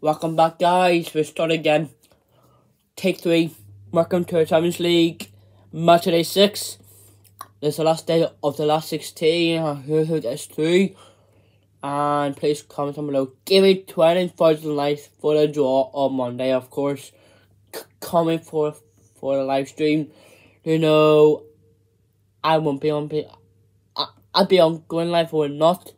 Welcome back, guys. We start again. Take 3. Welcome to our Champions League match day 6. This is the last day of the last 16. Who gets through? And please comment down below. Give me 20,000 likes for the draw on Monday, of course. Comment for the live stream. I won't be on. I'll be on going live or not.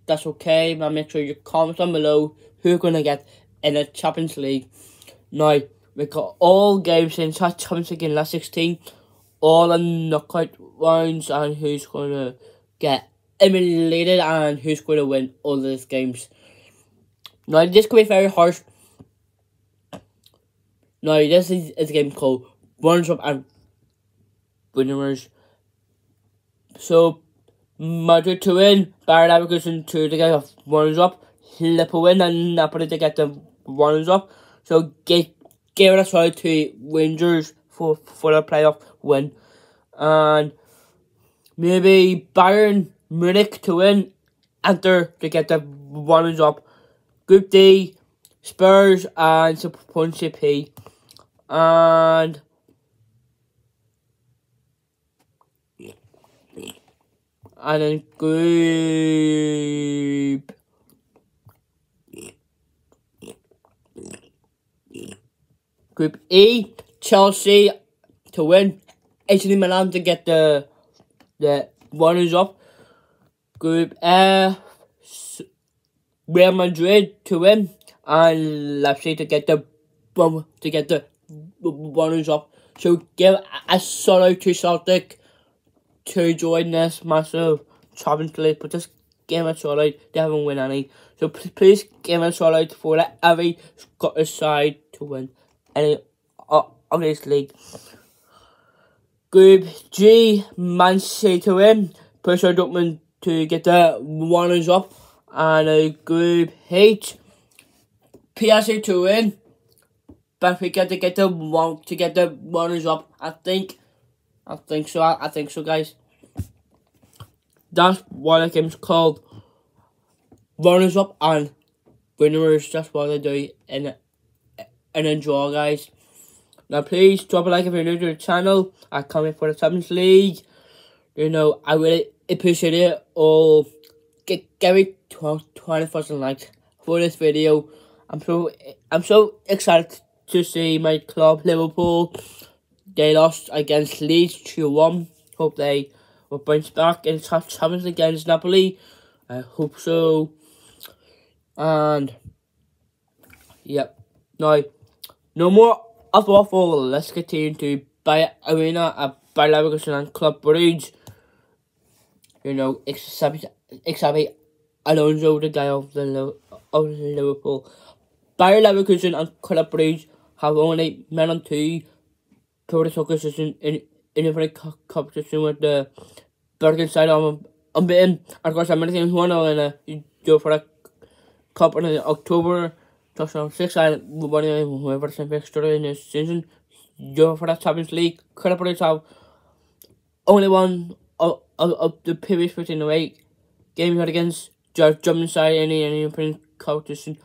That's okay. But make sure you comment down below who you're gonna get in the Champions League. Now we got all games in Champions League in last 16, all the knockout rounds, and who's gonna get eliminated and who's gonna win all these games. Now this could be very harsh. Now this is a game called runners up and winners. So Madrid to win, Bayer Leverkusen to get the runners up, Liverpool win and Napoli to get the runners up. So give it a try to Rangers for the playoff win, and maybe Bayern Munich to win, Inter to get the runners up. Group D, Spurs and Spurs P, and then Group E, Chelsea to win, AC Milan to get the runners up. Group F, Real Madrid to win, and Leipzig to get the runners up. So give a shout out to Celtic to join this massive Champions League, but just give a shout out. They haven't won any, so please give a shout out for every Scottish side to win any of this league. Group G, Man City to win, Borussia Dortmund to get the runners up, and Group H, PSG to win, Benfica to get the runners up. I think so, guys. That's what the game's called. Runners up and winners. That's what they do in a draw, guys. Now, please drop a like if you're new to the channel. I comment for the Champions League. I really appreciate it. All get me 20,000 likes for this video. I'm so excited to see my club Liverpool. They lost against Leeds 2-1. Hope they will bounce back in Champions League against Napoli. I hope so. And yep. Now, no more of waffle. Let's continue to Bayer Arena at Bayer Leverkusen and Club Brugge. Xabi Alonso, the guy of Liverpool. Bayer Leverkusen and Club Brugge have only met on 2 total competition in every competition, with the Bergen side unbeaten. Of course, many teams won in a for a cup in October 2006, and winning whoever the fixture in this season. For the Champions League, Club Brugge have only one of the previous 15 away games against German side in any European competition.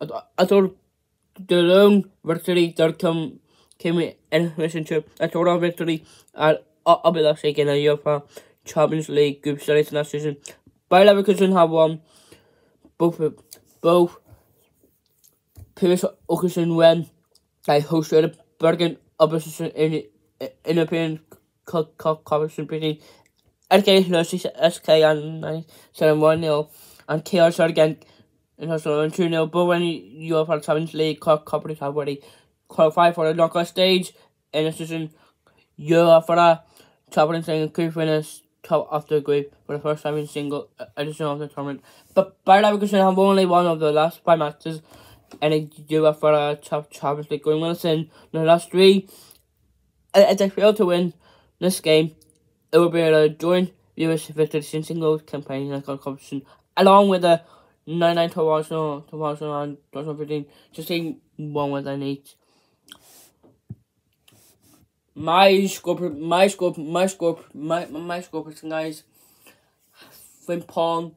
I thought the lone victory that came in relation to a total victory at a bit last week in a Europa Champions League group stage last season. Bayer Leverkusen have won both previous occasion when they hosted Bergen opposition in European competition, beating SK and 7-1-0, and KR again in 2-0. But when Europa Champions League companies have already qualified for the knockout stage in the season, Europa Champions League could finish top of the group for the first time in single edition of the tournament. But Bayer Leverkusen have only one of the last 5 matches in the UEFA Champions League going with us in the last 3. If they fail to win this game, it will be a joint US victory in single campaign and competition, along with the 9-9 to Arsenal and 2015, just taking one with an 8. My score prediction, guys. Frimpong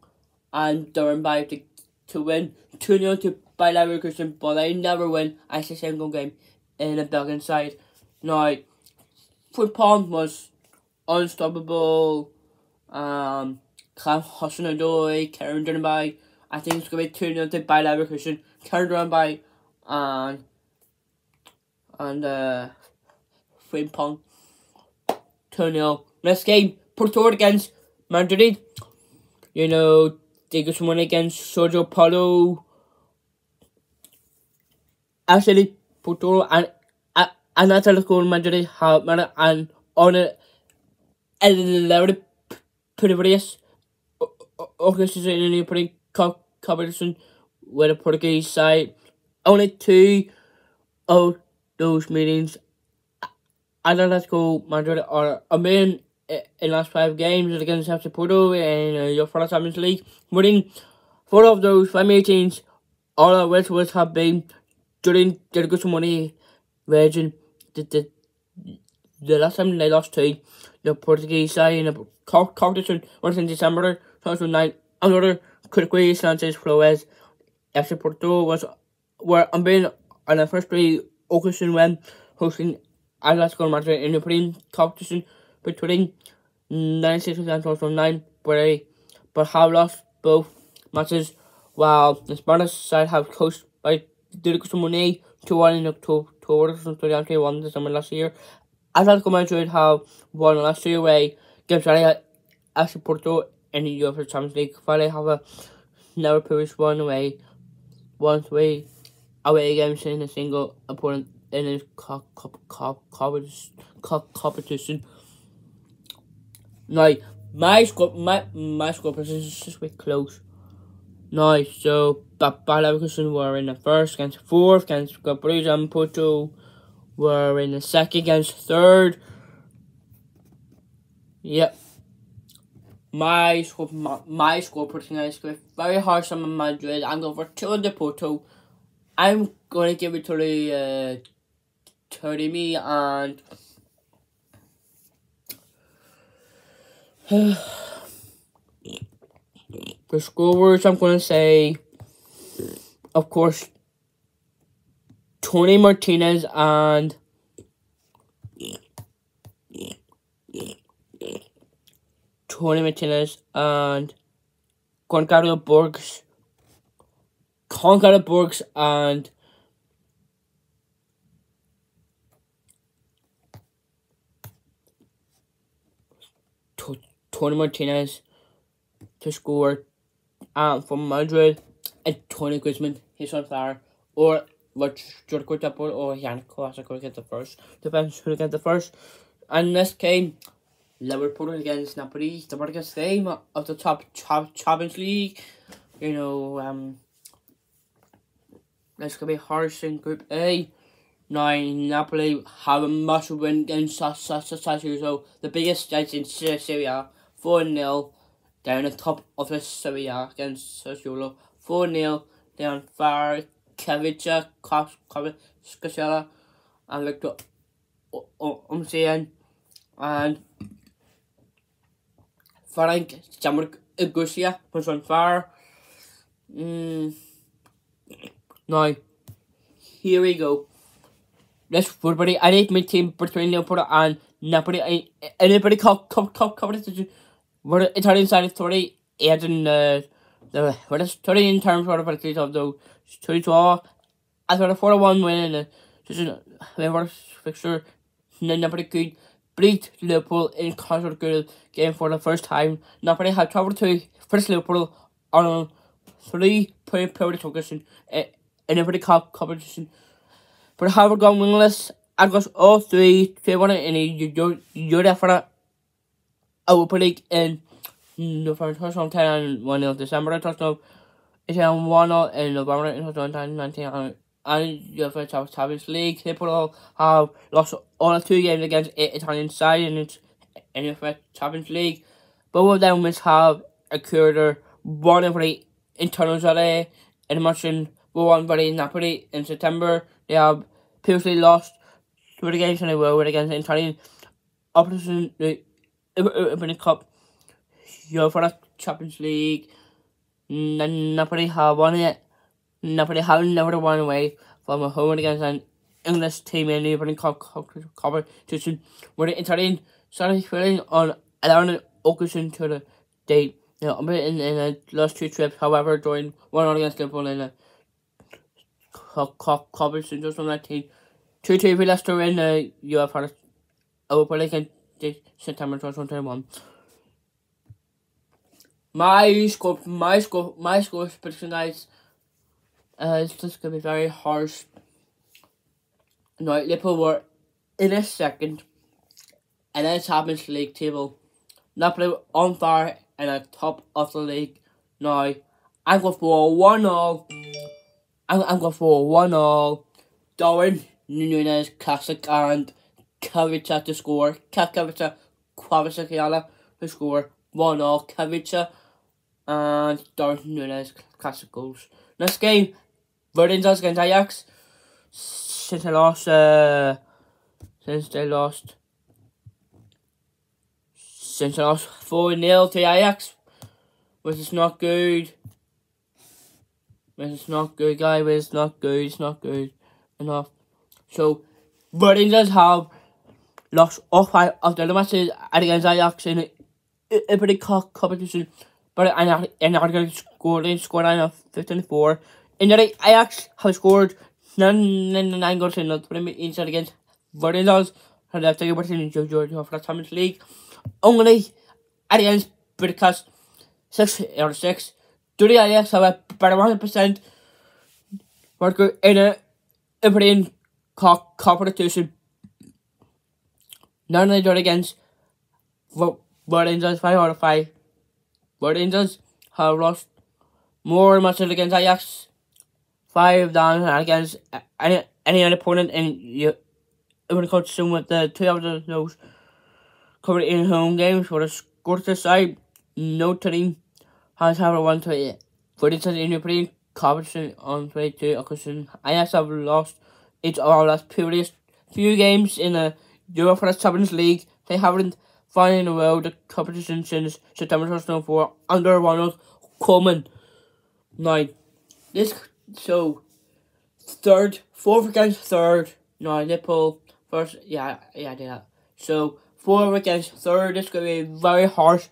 and Durham to win 2-0 to by Leverkusen, but they never win a single game in a Belgian side. Now, Frimpong was unstoppable. Cam Hudson-Odoi, carried by, I think it's going to be 2-0 by Leverkusen, carried on by, and Frimpong, 2-0. Next game, Porto against Madrid. You know, they got someone against Sergio Paulo. Actually, Porto and Atletico Madrid have and on it 11 previous organizations in the European competition with a Portuguese side. Only 2 of those meetings, Atletico Madrid are a main in last 5 games against FC Porto in your first Champions League, winning 4 of those 5 meetings, all of which would have been during the good money region. The last time they lost to the Portuguese side in the competition was in December 2009. Another critically Sanchez Flores FC Porto were unbeaten on the first 3 occasions when hosting Atletico Madrid in the European competition between 1996 and 2009, but have lost both matches, while the Spanish side have coached by Diego Simeone 2-1 in October 2021, December last year. Atletico Madrid have won last year away against FC Porto in the UEFA Champions League, while they have never previously won away games in a single opponent in this competition. Now, my score position is just a bit close. Now, so Bayer Leverkusen were in the first against 4th, against Bruges and Porto were in the second against 3rd. Yep. My score position is very harsh on Madrid. I'm going for 200 Porto. I'm going to give it to the 30 me and the scorers, I'm going to say, of course, Tony Martinez and Goncalo Borges and Tony Martinez to score from Madrid, and Tony Griezmann, he's on fire, or what should go to or Yannick Kovacic could get the first. Depends who get the first. And this game, Liverpool against Napoli, the biggest game of the top Champions League. You know, this could be harsh in Group A. Now, Napoli have a massive win against Sassuolo, the biggest stage in Serie A, 4-0 down the top of the Serie A against Sassuolo, 4-0 down far. Kavica, Scasella, and Victor Umsean, and Frank Jamargusia was on fire. Now, here we go. This would be an 8-man team between Liverpool and Napoli. Anybody competition where the Italian side is 38 in the 30 in terms of the 32 after the 4-1 win in the first fixture. Napoli could beat Liverpool in concert game for the first time. Napoli had travelled to first Liverpool on 3-point competition in every competition, but have gone winless across all 3-1 in the Europa League in November 2010 and 1-0 December 2012. It's 1-0 in November 2019 and UEFA Champions League. Liverpool have lost all 2 games against Italian side in UEFA Champions League. Both of them have occurred one for the internal in the match in 1 by Napoli in September. They have previously lost 2 games in a row against the Italian opposition in the Cup, UEFA Champions League. Napoli have won it Napoli have never won away from a home against an English team in the European competition, where the Italian started feeling on 11 occasions to the date. In the last 2 trips, however, during one against Liverpool in the competition just on that team. 2-2 for Leicester in the UEFA Europa League in September 2021. My score prediction, guys. It's just gonna be very harsh. Now, Liverpool were in a second, and then Champions League table. Napoli on fire and at top of the league. Now, I'm going for 1-0. I'm going for 1-0. Darwin Núñez classic and Kavica to score. Kavica to score 1-0. Kavica and Darwin Núñez classic goals. Next game, Rangers against Ajax. Since they lost 4-0 to Ajax, which is not good. It's not good, guys. It's not good. It's not good enough. So, Rangers have lost all 5 of their matches against Ajax in a pretty competition, but and are going to score line of 15-4. In the Ajax have scored 9 goals in the Premier League against Rangers, and they've taken part in Georgia for the Champions League. Only against because 6 out of 6. Do the Ajax have a better 100% worker in a European competition? None of they do it against Rangers 5 out of 5. Rangers have lost more matches against Ajax 5 than against any other opponent in European competition, with the 2 out of those covered in home games. For the Scottish side, no team has ever won 28. For instance, in European competition on 22 occasions, Ajax have lost each of our last previous few games in the UEFA Champions League. They haven't found a row the competition since September 2004 under Ronald Koeman. Now, fourth against third. Now, Liverpool first. Yeah, I did that. So, 4 against 3rd. This is going to be very harsh.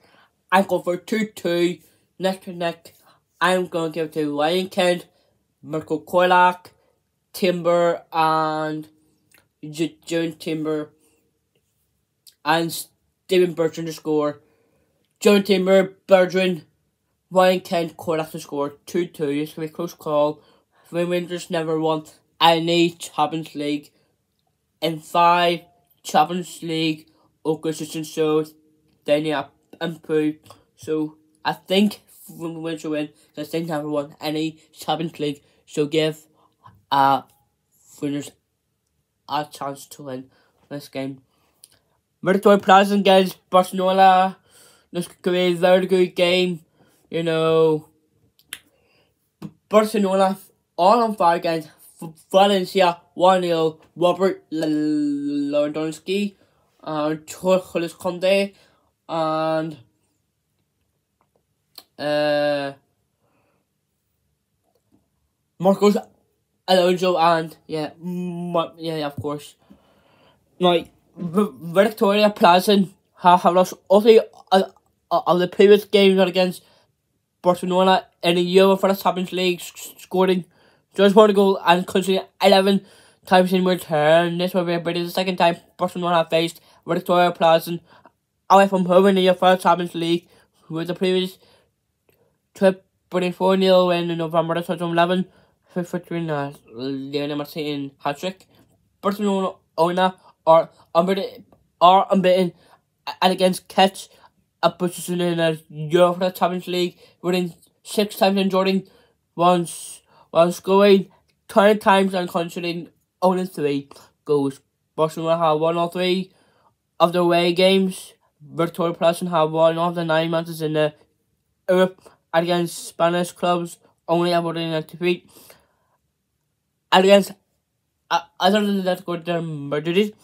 I'm going for 2-2, neck to neck. I'm going to give it to Ryan Kent, Mirko Koilak, Timber, and June Timber, and Stephen Bertrand to score. June Timber, Bertrand, Ryan Kent, Koilak to score 2-2. It's going to be a close call. Rangers never won any Champions League in 5 Champions League occasions, so they need to improve. So I think Rangers will win because they never won any Champions League. So give Rangers a chance to win this game. Victoria Plaza against Barcelona. This could be a very good game. You know, Barcelona all on fire against Valencia 1-0. Robert Lewandowski and Torres Conde and Marcos Alonso and of course. Now, Victoria Plaza have lost all 3 of the previous games against Barcelona in the UEFA Champions League, scoring just 1 goal and conceding 11 times in return. This will be the second time Barcelona have faced Victoria Plaza away from home in the UEFA Champions League, with the previous trip winning 4-0 win in November 2011 featuring Lionel Messi in hat-trick. Barcelona are unbeaten and against catch a position in the UEFA Champions League, winning 6 times and drawing once, while scoring 20 times and conceding only 3 goals. Barcelona have won all 3 of their away games. Victoria Plaza have won all the 9 matches in the Europe against Spanish clubs, only avoiding a defeat. And against other than that, go to Madrid.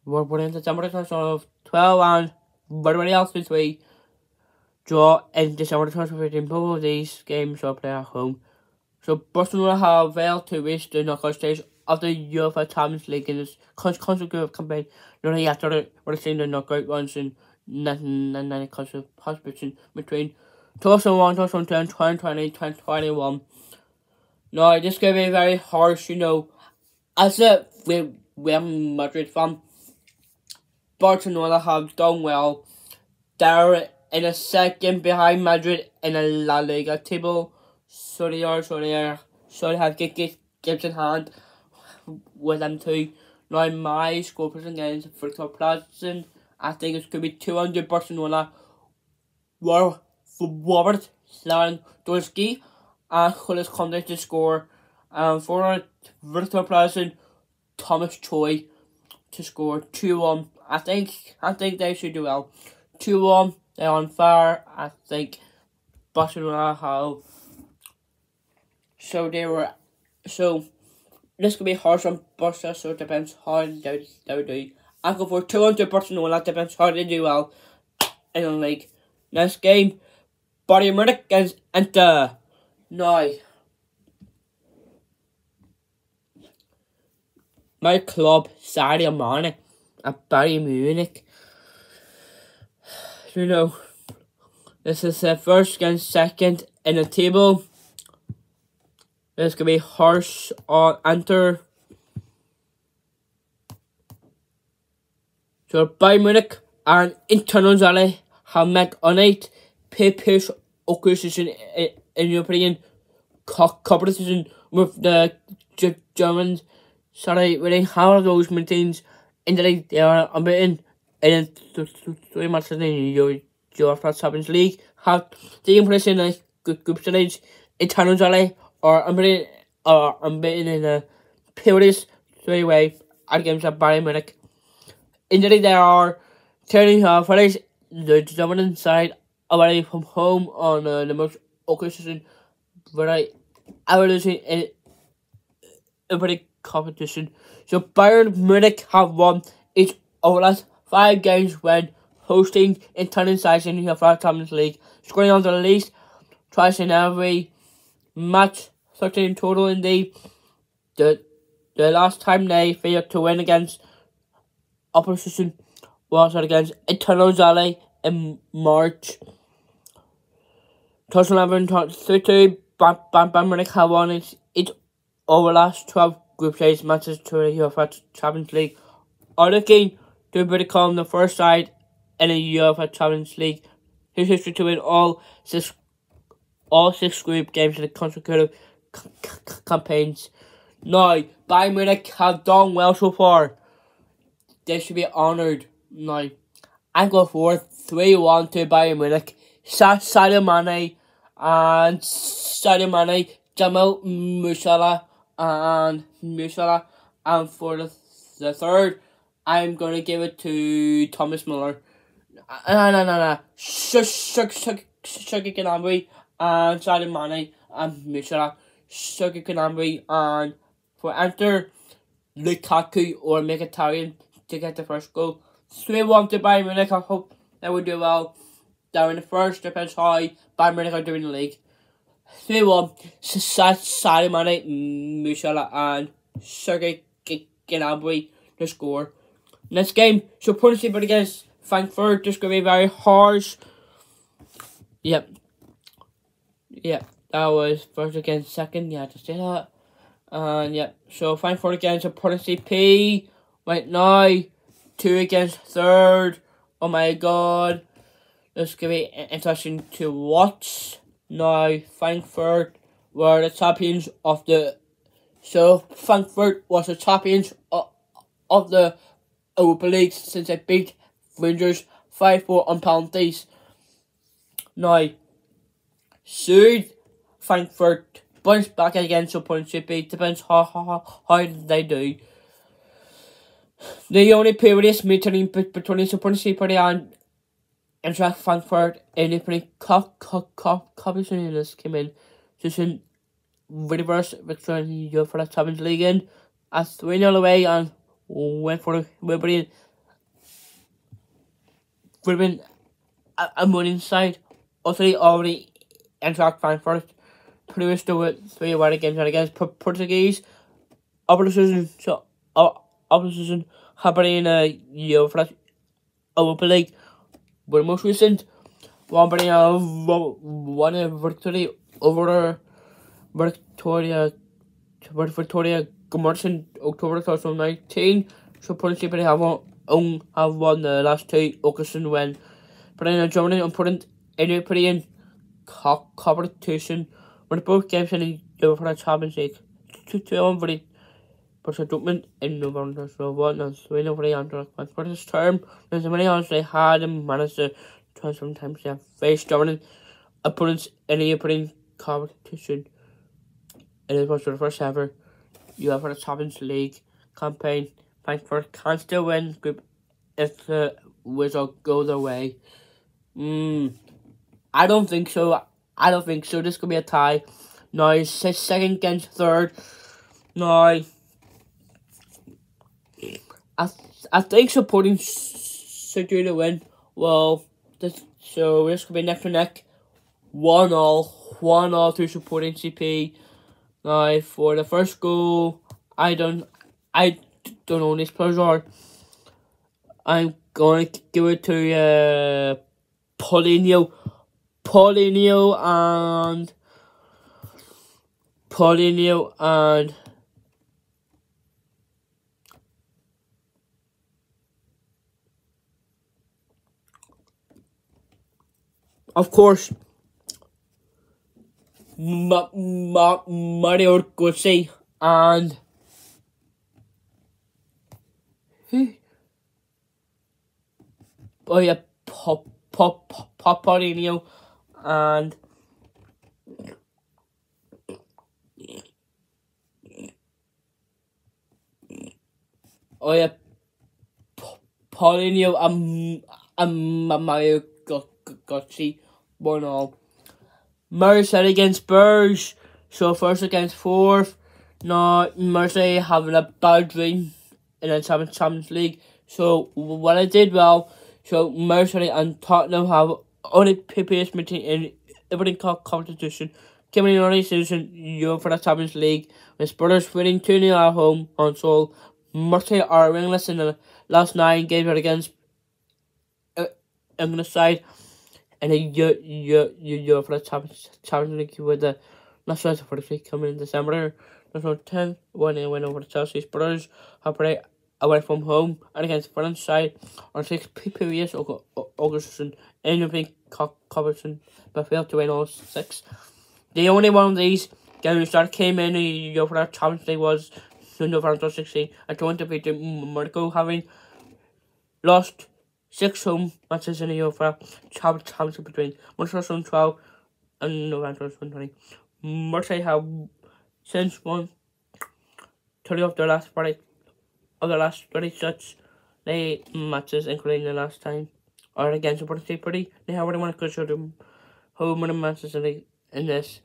We're putting in September 2012 and everybody else this way. Draw in December 2015. Both of these games are played at home. So Barcelona have failed to reach the knockout stage of the UEFA Champions League in this consecutive campaign. Not only after we're seeing the knockout runs in 1999 competition between 2001, 2010, 2020, 2021. Now, this could be very harsh, as a Real Madrid fan. Barcelona have done well. They're in a second behind Madrid in a La Liga table. So they have games in hand with them too. Now my score prediction against Victor Plazin, I think it's going to be 200 Barcelona. Robert Lewandowski and Julius Conde to score. For Victor Plazin, Thomas Choi to score 2-1. I think they should do well. 2-1. They're on fire. I think Barcelona have. So this could be harsh on Barca, so it depends how they do. I go for 200 Barcelona. That depends how they do well in the league. Next game, Bayern Munich against Inter. Now, my club, Sadio Mane, at Bayern Munich. This is the first against second in the table. This could be harsh on Inter. So Bayern Munich and Inter have met on 8 pace occasions in European competition with the Germans. Winning half of those meetings in the league. They are unbeaten in 3 matches in the UEFA Champions League. Have taken place in the group stage. Inter are unbeaten in the penalties 3-way against Bayern Munich. In the league, there are turning Fridays the dominant side away from home on the most occasions, but I will losing in every competition. So Bayern Munich have won each of the last 5 games when hosting Italian sides in the UEFA Champions League, scoring on the least twice in every match, 13 in total. Indeed, the last time they failed to win against opposition was against Inter in March 2011. 3-2. Bayern Munich have won each of the last 12 group stage matches to the UEFA Champions League, are looking to become the first side in the UEFA Champions League in history to win all six group games in the consecutive campaigns. Now, Bayern Munich have done well so far. They should be honoured. Now, I go for 3-1 to Bayern Munich. Sadio Mane, Jamal Musiala, and for the third, I'm going to give it to Thomas Muller. No. Shuggy Kanambri and Sadio Mane and Musiala. Shuggy Kanambri and for Inter, Lukaku or Mkhitaryan to get the first goal. 3-1 to Bayern Munich. I hope they will do well. They're in the first, depends how Bayern Munich are doing in the league. 3-1, Sadio Mane, Musiala and Sergei Gnabry to score. Next game, so Punishment against Frankfurt, just going to be very harsh. Yep, that was first against second, yeah, to say that. And yep, so Frankfurt against Punishment P right now, 2 against third. Oh my god, this is going to be interesting to watch. Now, Frankfurt were the champions of the... So, Frankfurt was the champions of the Europa League since they beat Rangers 5-4 on penalties. Now, should Frankfurt bounce back against opponent should be, depends how they do. The only previous meeting between Supporting Party and Eintracht Frankfurt in the competition this came in just reverse victory for the Champions League in at 3-0 away and went for the winning a winning side. Also already Eintracht Frankfurt produced with 3 away games and against Portuguese opposition. So opposition happening in Europa League. But most recent one bringing one victory over Victoria Commerce October 2019. So Portugal have won the last 2 occasions when putting in Germany and putting in competition with both games in the Europa Champions League. 2-1 for the Borussia Dortmund in November 2001 and 3-0 for the Anderlecht. For this term, there's many odds they had and managed to sometimes they have faced dominant opponents in the European competition. It was the first ever UEFA Champions League campaign. Frankfurt can still win group if the result goes their way. I don't think so. This could be a tie. Now, second against third. Now, I think supporting City to win. Well, this could be neck to neck. 1-1 to supporting CP. Now, for the first goal, I don't know these players are. I'm going to give it to Paulinho and of course Mario Götze and Paulinho and Paulinho and Mario Götze 1-1. Marseille against Spurs. So first against fourth. Now Marseille having a bad dream in the Champions League. So what I did well. So Marseille and Tottenham have only previous meeting in every competition. Came in early season for the Champions League. With Spurs winning 2-0 at home on Seoul. Marseille are winless in the last 9 games against English side. And the for the Champions League with the National for the League coming in December. 2010 1-0 win over the Chelsea. Spurs have played away from home and against French side on 6 previous August in European competition, but failed to win all 6. The only one of these games that came in the UEFA Champions League was November 2016 and going to beat Monaco, having lost 6 home matches in the UEFA Championship between March 2012 and November 2020. Marseille have since won 30 of their last 36 matches, including the last time, are against Portugal. They have already won a good share of home winning matches in this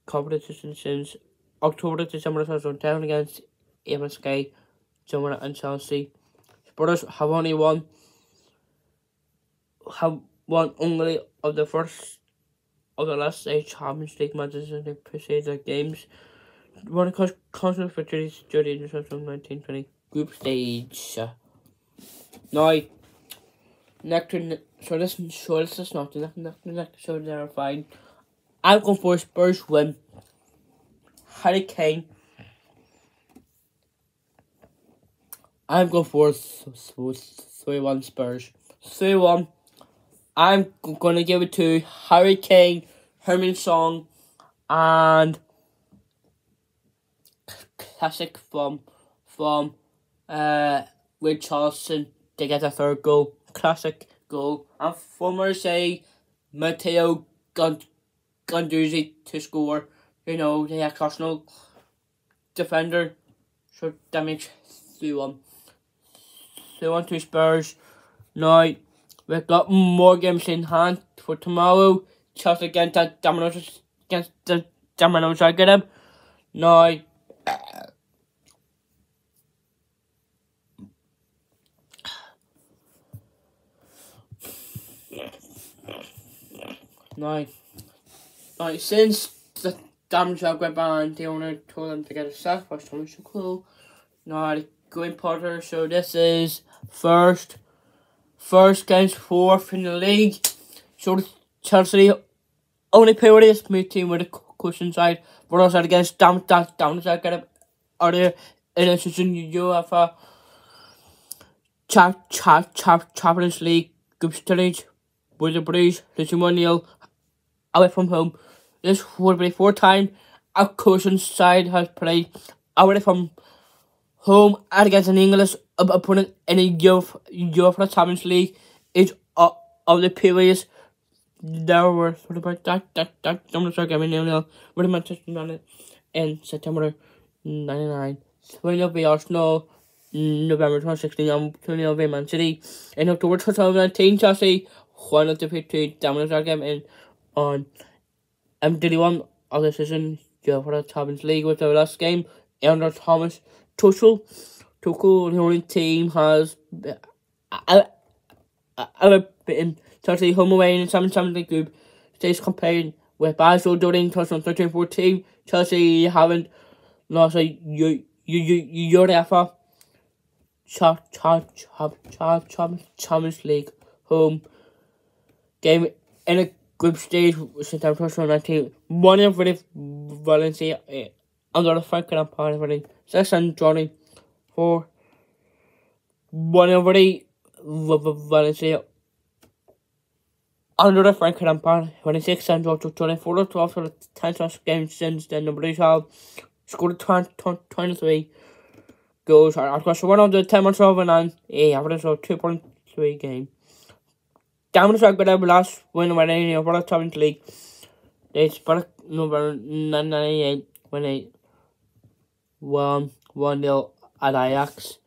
competition since October to December 2010 against Marseille, Germany and Chelsea. Spurs have only won only of the last 8 Champions League matches in the preceding games. One of the constant victories during the 2019-20 group stage. Now, this is not the next show. They're fine. I'm going for a Spurs win. Harry Kane. I'm going for 3-1 Spurs. 3-1. I'm going to give it to Harry Kane, Herman Song, and classic from Richarlison to get a 3rd goal. Classic goal. And for Marseille, Matteo Guendouzi to score. You know, the ex-Arsenal defender. So that makes 3-1. 3-1 to Spurs. Now, we've got more games in hand for tomorrow. Chelsea against the Domino's Zagreb. Now, since the Damn Zagreb, and the owner told them to get a sack, which was so cool. Now going Potter, so this is first against fourth in the league. So Chelsea only play with a smooth team with a cushion side, but also against Damn Zagreb earlier in the season UEFA Champions League group stage with the British losing 1-0 away from home. This would be the fourth time a cushion side has played away from home against an English opponent in a UEFA Champions League. Each of the previous there were sort of about that I'm not sure giving 0-0 with Manchester United in September 99. 20 by Arsenal, November 2016, and 20 by Man City. In October 2019, Chelsea won the defeat to Dominic Zagreb on day 1 of the season for the Champions League with the last game under Thomas Tuchel. Tuchel, the only team, has beaten Chelsea home away in the Champions League group stage compared with Basel during 2013-14. Chelsea haven't lost a UEFA Champions League home game in a group stage since 2019. One of the Valencia under the Frank Lampard for the second journey for one of the Valencia under the Frank Lampard for the 6th and 24 of 12 for the 10th games since then. The British have scored 23 goals across one of the 10 months of and a average of 2.3 game. Down the but the last win of any of the Champions League. They sparked November 1998 when they won 1-0 at Ajax.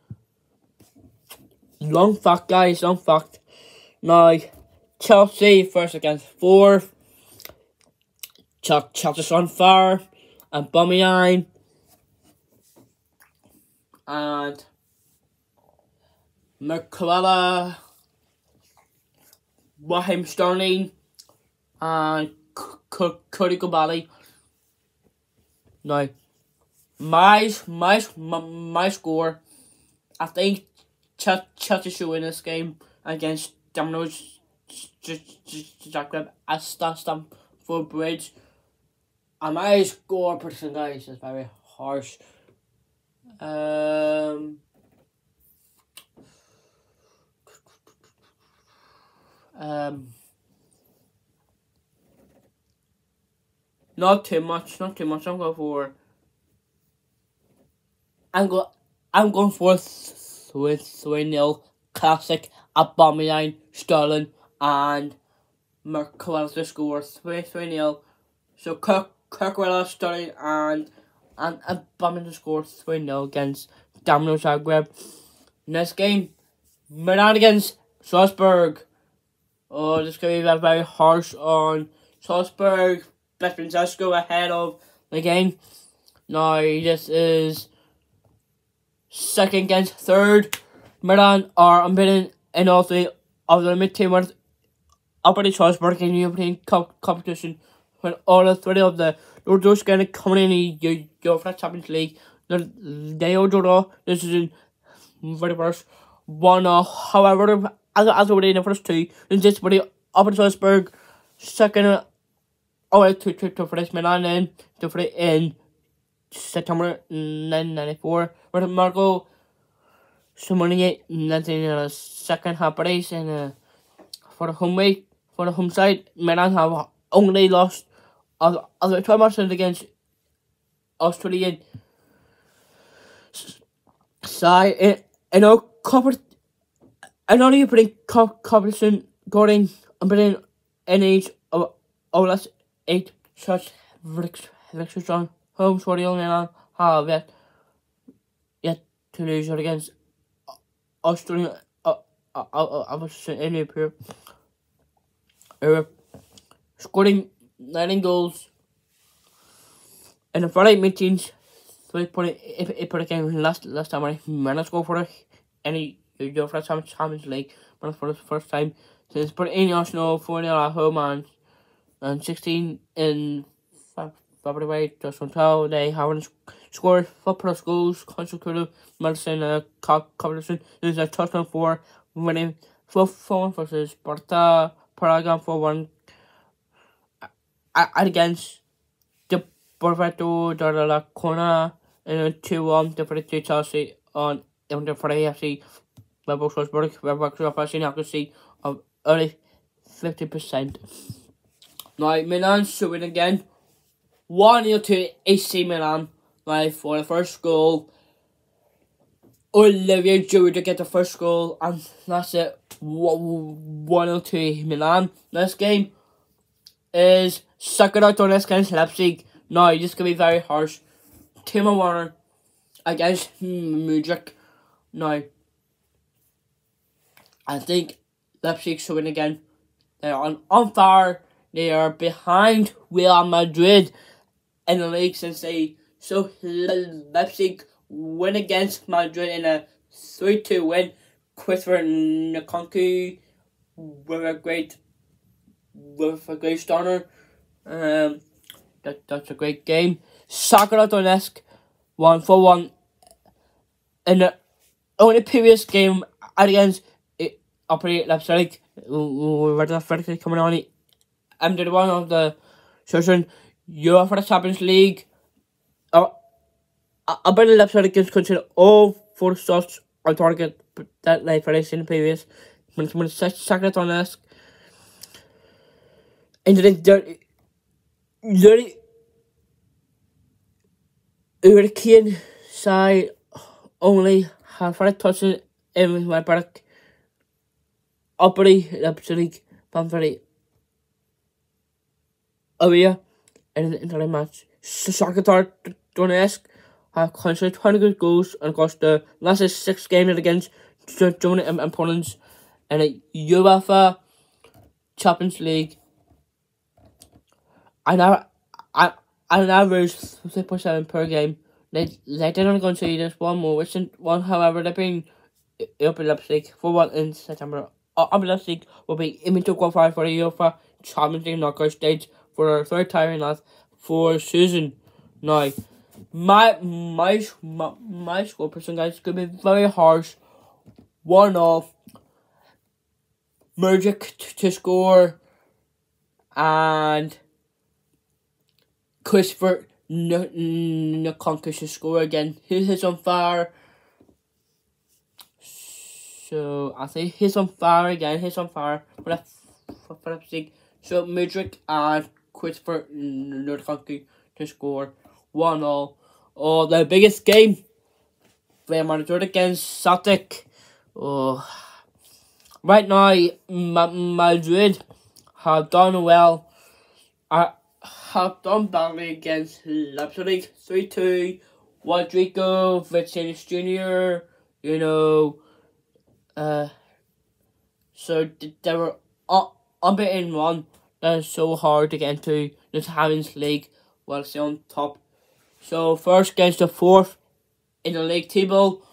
Long fact, guys, long fact. Now, Chelsea first against fourth. Chelsea's on fire. And Aubameyang. And McCullough. Raheem Sterling. And Cody Gabali. Now, my score, I think Chelsea should win this game against Domino's Zagreb at Stamford Bridge. And my score prediction, guys, is very harsh. Not too much. I'm going for 3-0 classic Aubameyang, Sterling, and McCullough to score 3-0. So Kirkwell, Sterling, and Aubameyang to score 3-0 against Dinamo Zagreb. Next game, Milan against Salzburg. Oh, this could be very harsh on Salzburg. Best Francesco ahead of the game. Now, this is second against third. Milan are unbeaten in all three of the mid-team winners up at the Salzburg in European competition. When all the three of the Lords going to come in the UEFA Champions League. They all draw this is in very first 1-0. However, as already in the first two, this will be up at Salzburg. Second, to finish Milan in to finish in September 1994, where Marco Simonier in the second half race and for the home side, Milan have only lost other 12 matches against Australian side in our European competition, going unbeaten in each of last 8 such victories on home. So the only Milan have yet to lose against Australian in Europe, scoring 19 goals in the Friday meetings. 3.8 per game last time I managed to go for any UEFA Champions League, but for the first time since putting in Arsenal 4-0 at home and 16 in February just until they haven't scored 4+ goals consecutive Marseille competition. There's a touchdown for winning 4-1 versus Sparta Prague 4-1 against the Porto de la Corona and 2-1 defeated to Chelsea on the Friday FC Rebel Salzburg, where we're passing accuracy of early 50%. Now, Milan should win again. 1-0 to AC Milan. Now, for the first goal, Olivier Giroud to get the first goal, and that's it. 1-0 to Milan. Next game is Shakhtar Donetsk against Leipzig. Now, this could be very harsh. Timo Werner against Mudryk. Now, I think Leipzig should win again. They're on fire. They are behind Real Madrid in the league since so Leipzig win against Madrid in a 3-2 win. Christopher Nkunku with a great starter. That's a great game. Shakhtar Donetsk won 4-1 in the only previous game against Operator Leipzig. Where the first coming on it. Did one of the session Europe for the Champions League. Operator Leipzig is considered all 4 shots on target that like for in the previous. When Shakhtar Donetsk into the dirty Hurricane side only have 5 touches in my back. Operator Leipzig from very area in the match. Shakhtar Donetsk have conceded 20 good goals and across the last 6 games against Germany and Poland in a UEFA Champions League. And an average 6.7 per game. They didn't concede this one more recent one, however, they've been up in Leipzig for 1 in September. Leipzig will be aiming to qualify for the UEFA Champions League knockout stage for the 3rd time in the last 4 seasons. Now, my score person, guys, could be very harsh. 1-0. Mudryk to score, and Christopher Nkunku to score again. He's on fire. So I think he's on fire again. He's on fire for Leipzig. So Mudryk and Christopher Nkunku to score 1-0. Oh, the biggest game. Real Madrid against Celtic. Oh, right now Madrid have done well. I have done badly against Leipzig 3-2. Rodrigo Vinicius Jr. So they were unbeaten one. That is so hard to get into the Champions League while still on top. So first against the 4th in the league table,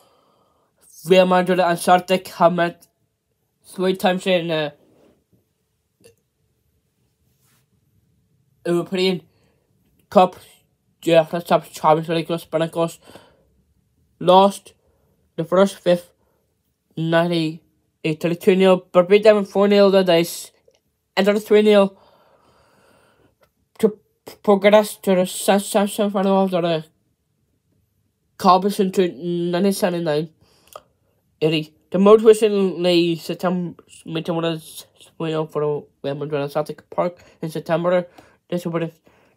Real Madrid and Celtic have met 3 times in the European Cup. UEFA Champions League plus Benacos lost the first 5th 2-0, but beat them 4-0 the dice. Enter the 3-0 to progress to the semi-final of the competition to 1979. The most recently September meeting was for the Real Madrid and Celtic Park in September. This will be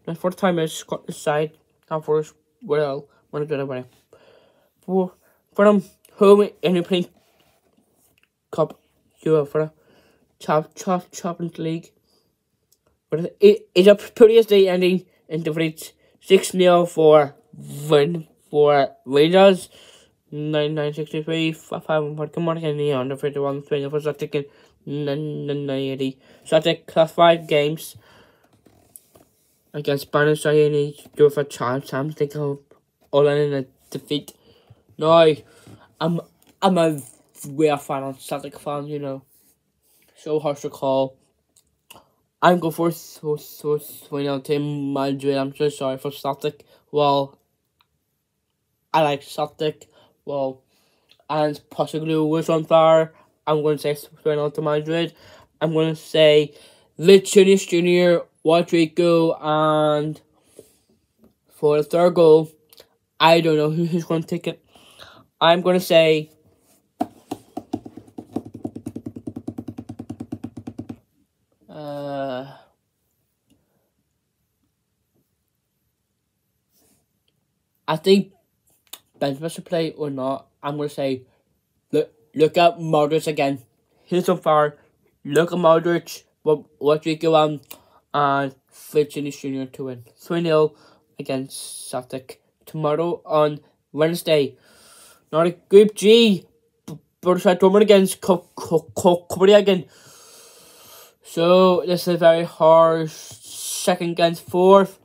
the 4th time it's got the side and for us Real Madrid for them home in the playing Cup UEFA Champions League. But it's a previous day ending in defeat 6-0 for Rangers. 963 5 for Mark and the under 51 20 for Celtic in 980. Celtic has 5 games against Spanish side in the UEFA Champions League all in a defeat. Now I'm a real fan of Celtic fan, so harsh to call. I'm going for swing to Madrid. I'm so sorry for Celtic. Well, I like Celtic. Well, and possibly was on fire. I'm going to say swing to Madrid. I'm going to say Vinicius Jr., Rodrigo, and for the third goal, I don't know who's going to take it. I'm going to say I think Benzema should play or not. I'm going to say look at Modric again. He's on fire. Look at Modric. Rodrigo and Vinicius Jr. to win 3-0 against Celtic tomorrow on Wednesday. Now Group G, Borussia Dortmund against Copenhagen. So this is a very hard second against fourth.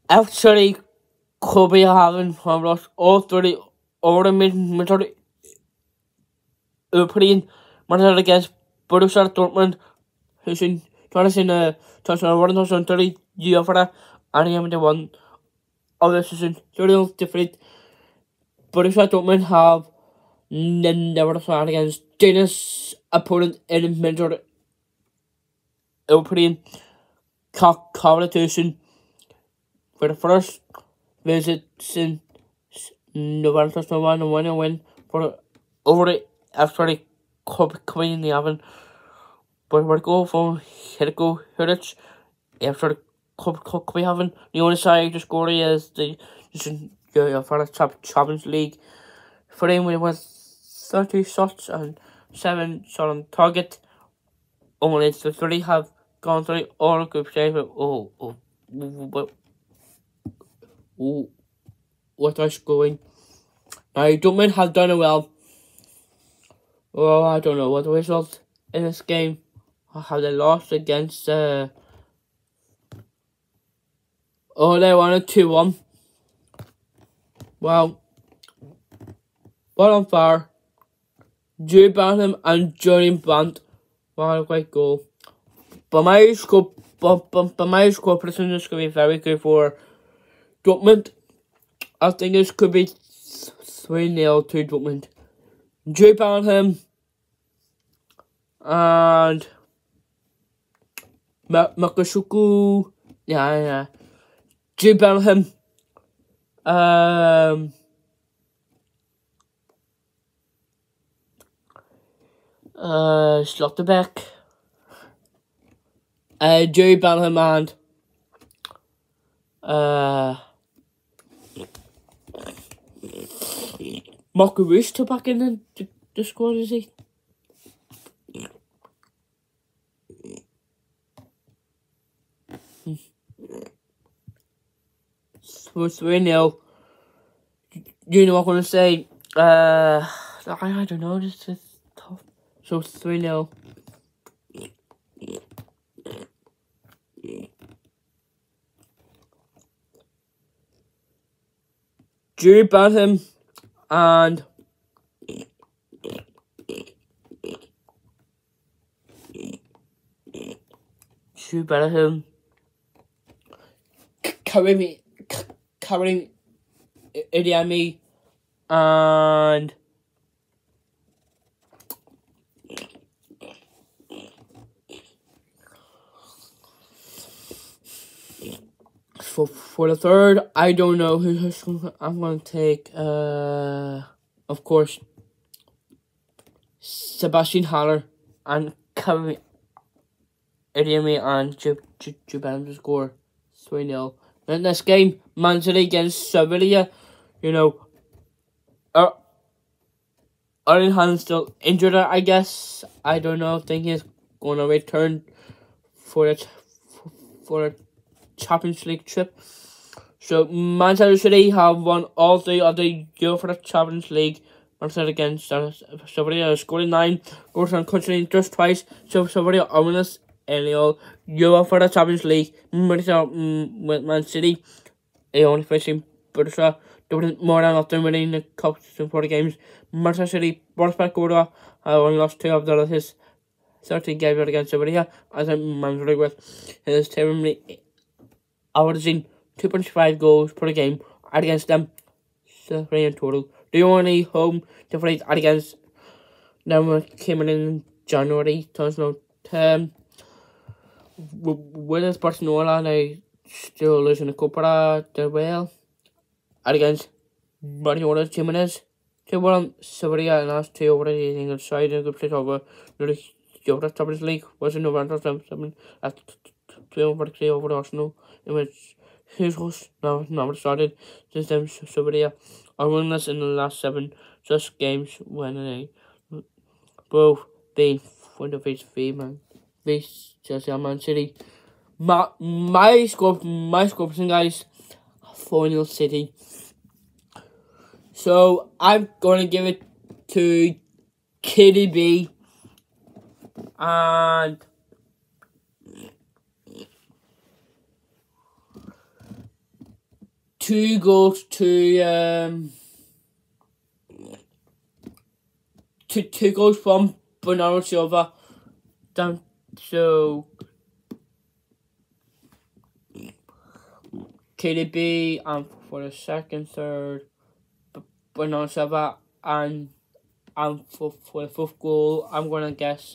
Actually, Copenhagen have lost all 30 over the majority European matches against Borussia Dortmund, who's in 2030 year for that, and he haven't won of the season. 30 different. Borussia Dortmund have never fought against Danish opponent in the major European competition for the first visit since November 2001 and win a win for over the after the coming in the oven. But we're going from Hirko Heritage after the cup we having. The only side to score is the for the Champions League. For him, we went 30 shots and 7 shot on target. Only the 30 have gone through all group stages. What is going? Now, Dortmund have done it well. Well, I don't know what the result in this game. How they lost against they won it 2-1. Well, on fire. Jude Bellingham and Johnny Brandt. What a great goal. But my score prediction is going to be very good for Dortmund. I think this could be 3-0 to Dortmund. Jude Bellingham and Makashuku. Yeah. Jude Bellingham. Slotterbeck. Jude Bellingham and Marco Reus to back in the squad, is he? So 3-0. You know what I'm going to say? I don't know, this is tough. So 3-0. Jude Bellingham and Jude Bellingham covering Idiami and for the third, I don't know who I'm going to take. Of course, Sebastian Haller and Kevin Idiami and Jude Bellingham to score 3-0. In this game, Man City against Sevilla, Erling Haaland's still injured, I guess. I don't know. I think he's going to return for the Champions League trip. So Manchester City have won all 3 of the Euro for the Champions League. Manchester against Sevilla scoring 9 goals and considering just twice. So Sevilla are winners in the Euro for the Champions League. With Man City, they only facing Borussia There was more than nothing winning the cups in 40 games. Manchester City, Boris Gorda, only lost 2 of his 13 games against Sevilla, as I'm managing with his team averaging 2.5 goals per game against them, 3 in total. The only home defeat against them came in January 2010. With Barcelona, they still losing the Copa del Rey against Mariona Jimenez. 2-1 Sevilla and last 2 over the English side in the group stage over the Europa Champions League was in November 7 at 2-3 over Arsenal, in which his host never started since then. Sevilla are winless in the last 7 just games when they both being for the face Chelsea and Man City. My score guys, 4-0 City. So I'm gonna give it to KDB and two goals to two goals from Bernardo Silva. So KDB and for the second, third, Bernardo Silva, and for the 4th goal, I'm gonna guess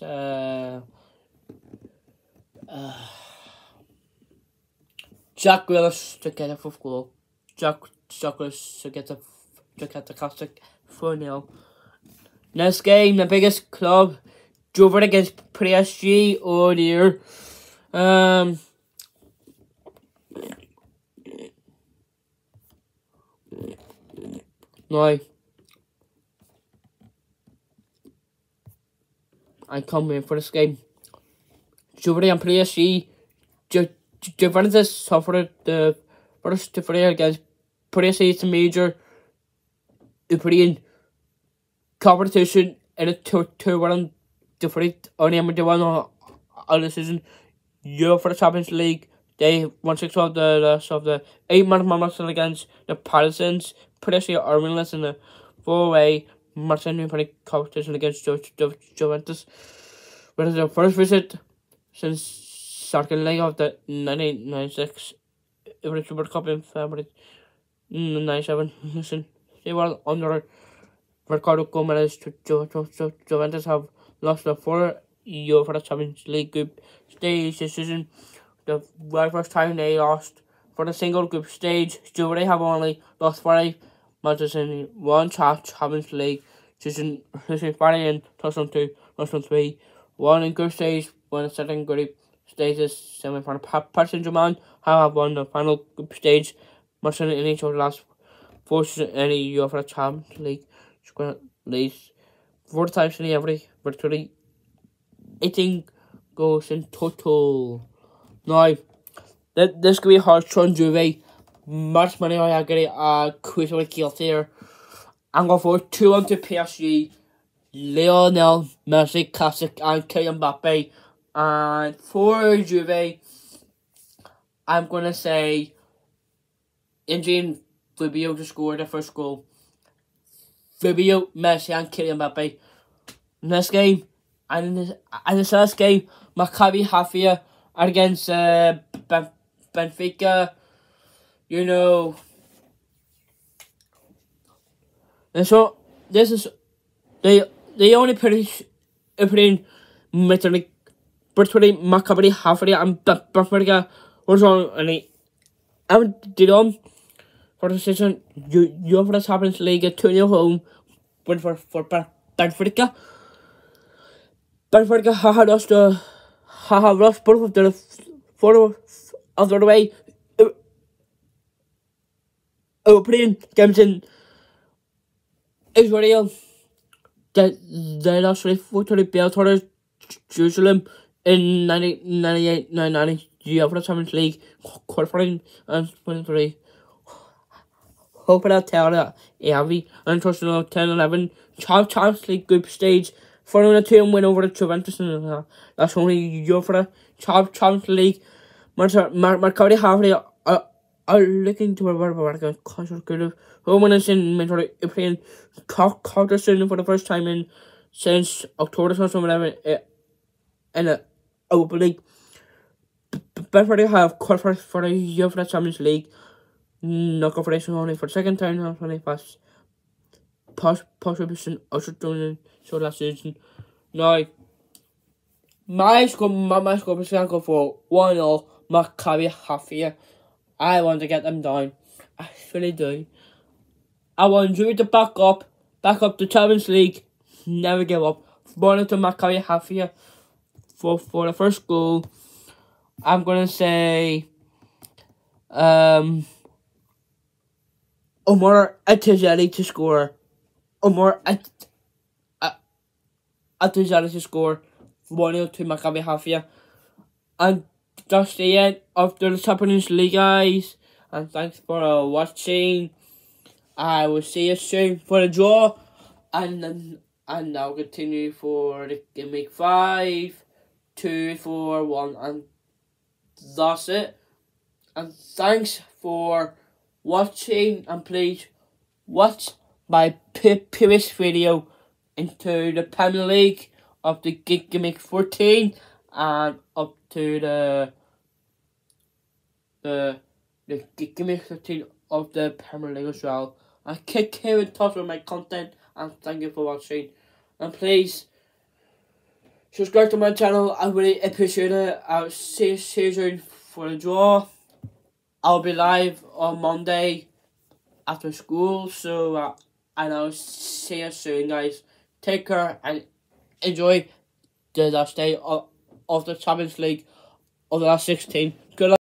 Jack Grealish to get a 4th goal. Jack Grealish to get the classic 4-0. Next game, the biggest club, drove it against PSG. Oh dear. Now, I come in for this game. Juventus and PSG. Juventus suffered the first defeat against PSG. It's a major European competition in a 2-1 defeat. Only they won on the season. Europe for the Champions League. They won 6 of the rest of the 8-man match against the Partisans. PSG are winless in the 4-way Marseille for the competition against Juventus. But it's their first visit since starting leg of the 1996 World Cup in February 97. Listen, they were under Ricardo Gomez to Juventus have lost the 4 Euro for the Champions League group stage this season. The very first time they lost for the single group stage. Juventus have only lost 5 matches in one Champions League season, Friday in 2002, 2003. 1 in group stage, 1 in second group stages, semi-final. Paris Saint-Germain have won the final group stage, much in each of the last 4 seasons in the UEFA Champions League. Leagues 4 times in every virtually 18 goals in total. Now, this could be hard on Juve. Much money I get quiz with Kiel here. I'm going for 2-1 to PSG. Lionel Messi, classic, and Kylian Mbappe. And for Juve, I'm going to say Indian Fabio to score the first goal. Fabio, Messi, and Kylian Mbappe. In this game, and in this last game, Maccabi Haifa against Benfica. You know, and so this is they only put in metallic, virtually Maccabi Haifa and Benfica was on and did on for the season. You for the Champions League at 2-0 home, but for Benfica. Benfica have lost both of the 4 of the way. Opening games in Israel. They lost 4 to the Bellator Jerusalem in 1998-1990 UEFA Champions League qualifying and 23. Hoping I'll tell that AV and Torsional 10-11 Champions League group stage. Following a 2 win over the Juventus and that's only UEFA Champions League. Maccabi Haifa are looking to a consecutive home winners in mentor playing quarter season for the first time in since October 2011 in a Europa League. Before have qualified for the UEFA Champions League, knockout for only for the second time in 25 position also doing so last season. Now, my score was going to go for 1-0 Maccabi Haifa. I want to get them down. I really do. I want you to back up the Champions League. Never give up. 1-0 to Maccabi Haifa for the first goal. I'm gonna say Omar Atizeli to score. Omar Atizeli to score 1-0 to Maccabi Haifa. And that's the end of the Champions League, guys. And thanks for watching. I will see you soon for the draw. And I'll continue for the gimmick 5, 2, 4, 1, and that's it. And thanks for watching, and please watch my previous video into the Premier League of the gimmick 14 and up to the gimmick 15 of the Premier League as well. And keep in touch with my content, and thank you for watching. And please subscribe to my channel. I really appreciate it. I'll see you soon for the draw. I'll be live on Monday after school. So and I'll see you soon, guys. Take care and enjoy the last day of the Champions League of the last 16.